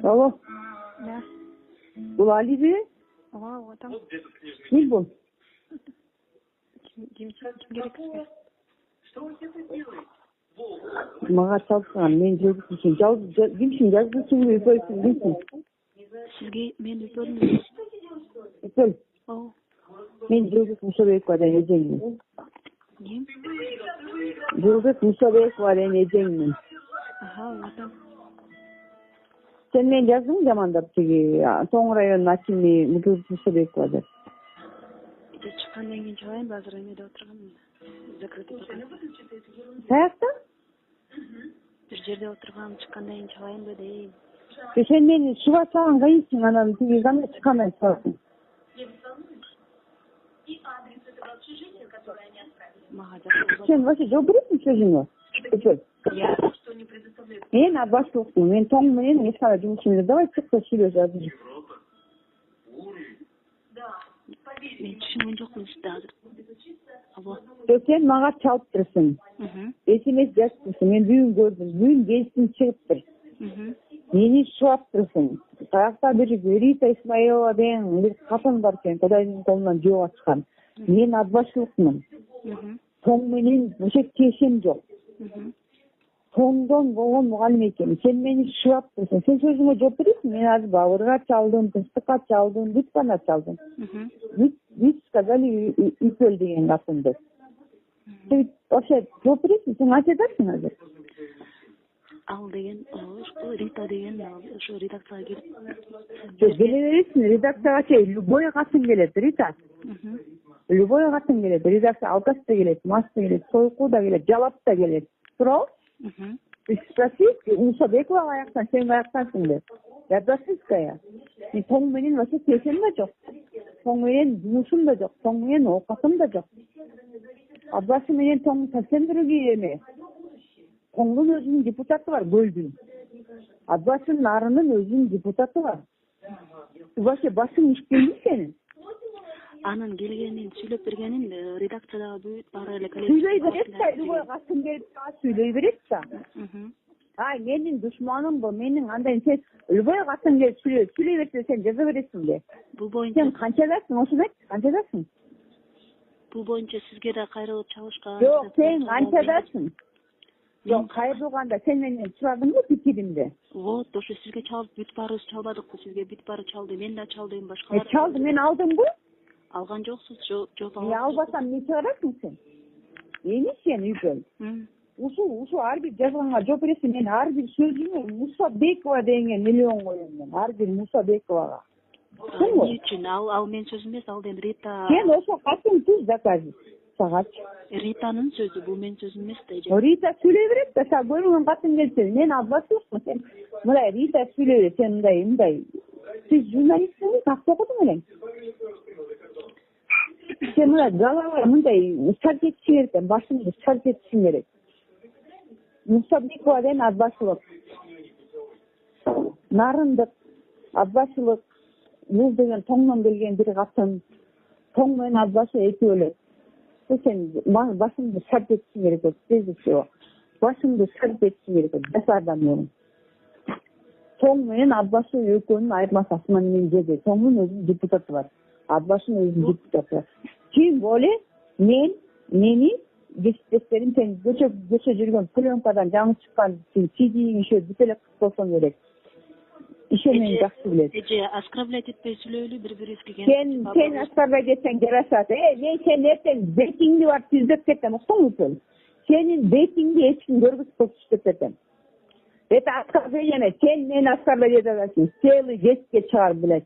Алло. Да. Бул Алиби? Ага, вот там. Ким бул? Ким керек сизге? Мага чалсаң, мен жазгычын. Кимсиң, жазгычыңбы, үпөлсүң, кимсиң? Сизге мен үпөлмүн. Үпөл. Ооба. Мен Жылдыз Мусабекова деген эжеңмин. Ким? Жылдыз Мусабекова деген эжеңмин. Ага, вот там. Сен мен жаздың жамандап тиги Тоң районунун акими Жылдыз Мусабекова деп. Чыккандан кийин чыгайын, азыр эмеде отурганмын. Закрытый турган. Каякта? Бир жерде отургам, чыккандан кийин чыгайынбы дейм. Сен мени чыга салган кайсың, анан тиги кандай чыккандай чыгасың? Мага жакшы. Сен вообще жооп бересиң сөзүңө? Мен аббаштылыкмын. Мен Тоң менен эч кандай жумушум жок. Давай чыкса сүйлөшүп азыр. Мен түшүнгөн жокмун сизди азыр. Алло. Сен мага чалып турсуң. SMS жазып турсуң. Мен бүгүн көрдүм. Бүгүн кечтин чыгыптыр. Мени шуап турсуң. Каякта бир Рита Исмаилова деген бир катын бар экен, Кудайдын колунан жөө ачкан. Мен аббаштылыкмын. Тоң менен бушек тиешем жок. Тоңдон болгон мугалим экен. Сен мени шуап турсуң. Сен сөзүңө жооп бересиң. Мен азыр бабырга чалдым, тынчтыкка чалдым, бүткана чалдым. Вы сказали үпөл деген катынды. Сен вообще жооп бересиң. Сен айтып атасың азыр. Ал деген, ошо Рита деген, ошо редакцияга келип. Келе бересиң, редакцияга любой катын келет, Рита. Любой катын келет. Редакция алкаш да келет, мас да келет, сойку да келет, жалап да келет. Туурабы? Спроси, Мусабекова аяктан, сен аяктансың деп. Ядасызкая. Мен Тоң менен вообще тиешем да жок. Тоң менен жумушум да жок, Тоң менен оокатым да жок. Аббасы менен Тоң совсем другие эме. Тоңдун өзүнүн депутаты бар, Көлдүн. Аббасынын Нарынын өзүнүн депутаты бар. Вообще башың ишпейби сенин? Анын келгенин, сүйлөп бергенин редакциядагы бүт баары эле коллектив. Сүйлөй берет да, любой катын келип сүйлөй берет да. Ай, менин душманым бул, менин андай сен любой катын келип сүйлөй берсе сен жаза бересиңби? Бул боюнча сен канчадасың, ошону айт, канчадасың? Бул боюнча сизге да кайрылып чалышкан. Жок, сен канчадасың? Жок, кайрылганда сен менен сурадыңбы пикиримди? Вот, ошо сизге чалып бүт баарыбыз чалбадыкпы, сизге бүт баары чалды, мен да чалдым, башкалар. Чалды, мен алдымбы? Алган жоксуз, жооп албадым. Албасам не чыгарасың сен? Эми сен үпөл. Ушу ар бир жазганга жооп бересиң. Мен ар бир сөзүмө Мусабекова деген миллион коем мен. Ар бир Мусабековага. Эмне үчүн? Ал мен сөзүм эмес, ал ден Рита. Сен ошо катын түз заказы. Сагатчы. Ританын сөзү, бул менин сөзүм эмес да. Рита сүйлөй берет да, сен көргөн катын келсе, мен аббасымын. Сен мындай Рита сүйлөй берет, сен мындай. Сиз журналистсиңби, так окудуң элең. Сен мындай галава мындай сарт этишиң керек, башыңды сарт этишиң керек. Мусабекова деген аббасылык. Нарындык аббасылык. Бул деген Тоңдон келген бир катын. Тоң менен аббасы экөө эле. Сен башыңды сарт этишиң керек, прежде всего. Башыңды сарт этишиң керек, жасардан менен. Тоң менен аббасы экөөнүн айырмасы асман менен жер. Тоңдун өзүнүн депутаты бар. Аббасынын өзүнүн депутаты бар. Тем более мени кесиптештерим сен көчө жүргөн пленкадан жаңы чыккан CD иши бүт эле болсоң керек. Иши мени жакшы билет. Оскорблять этпей сүйлөйлү бири-бирибизге. Сен оскорблять этсең жарашат. Мен сен эртең бетиңди бар түздөп кетем, уктуңбу? Сенин бетиңди эч ким көргүзүп түздөп кетем. Это оскорбление. Сен мени оскорблять эте аласың. Целый вестке чыгар билет.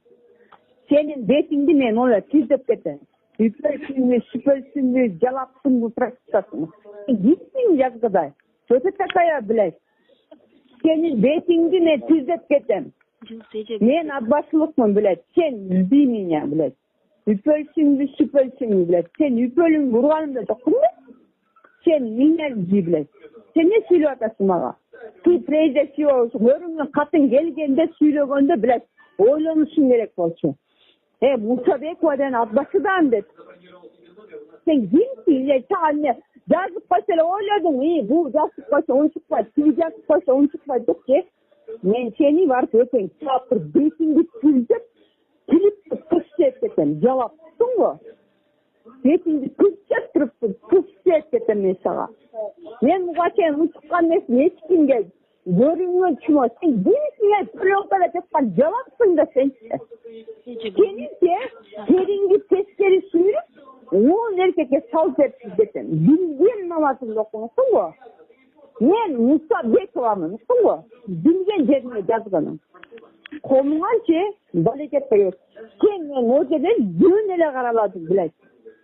Сенин бетиңди мен оля түздөп кетем. Үпөлсүңбү, сүпөлсүңбү, жалапсыңбы, практикасың. Кимсиң жазгыдай? Что ты такая, блядь? Сенин бетиңди мен түздөп кетем. Мен аббасылыкмын, блядь. Сен жди меня, блядь. Үпөлсүңбү, сүпөлсүңбү, блядь. Сен үпөлүңдү урганымда жоксуңбу? Сен меня жди, блядь. Сен не сүйлөп атасың мага? Ты прежде всего көрүнгөн катын келгенде сүйлөгөндө, блядь, ойлонушуң керек болчу. Мусабекова деген аббасыдан деп. Sen kimsin? Sen yazıp koysa öyle oyluyordun. Bu yazıp koysa onu çıkmaz. Kim yazıp koysa onu çıkmaz. Yok ki. Men seni barıp öteң çapır beytingdi tüzdep, klipti kışset eten, cevapsın go. Beytingdi kışset tırıptı, kışset eten men sağa. Men mugaçen uçukkan nesin, hiç kimge görünüyor çuma, sen birisine pırıltara tepkan cevapsın da sen. Seninse, seningi testleri sürüp, oğul erkeke salып etsin desen. Bilgen namazın okunusun go. Men Musa Bekova'mın, bilgen yerine yazganım. Komuğançı, baleket koyuyor. Sen men o zaman düğünele karaladım bilek.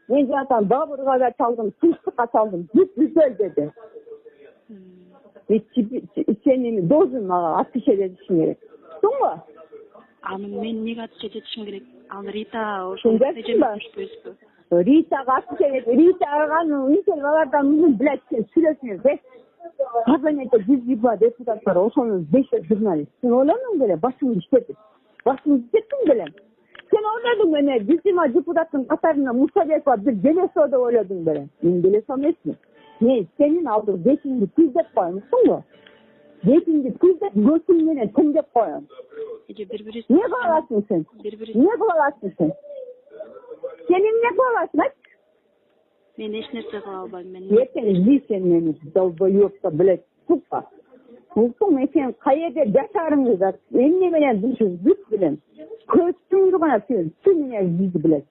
Men zaten dabırga da çaldım, sıçtığa çaldım, güzel dedi. Senin dozun mağa atış edetişin gerek. Sonra? Anın men nege atış edetişim gerek? Al Rita, oşun seçemezmişpespi. Rita'ga atış edetişim. Rita ağanın ülkel balardan uzun bilek süresiniz de. Kabinete JiGiT.KG deputatlar olsanız 5 jurnalist. Sen olanın böyle başımı işletin. Başımı işletin böyle. Sen oladın böyle JiGiT.KG deputatın katarına Musa Bekova bir Beleso da oladın böyle. Ben Beleso mesmi. Ne senin aldığın beşinci tüzdep koymuşsun mu? Beşinci tüzdep göğsünlüğüne tündep koyun. Ne kovalasın sen? Ne kovalasın sen? Senin ne kovalasın aç? Men hiç nerse kıla albayım. Yeterli sen meni dalba yoksa bile tutma. Bulsun men sen kayede yaşarınız da. Enne menen düşüz büt bilen. Köstüngü bana sen. Sününe yüzü bilet.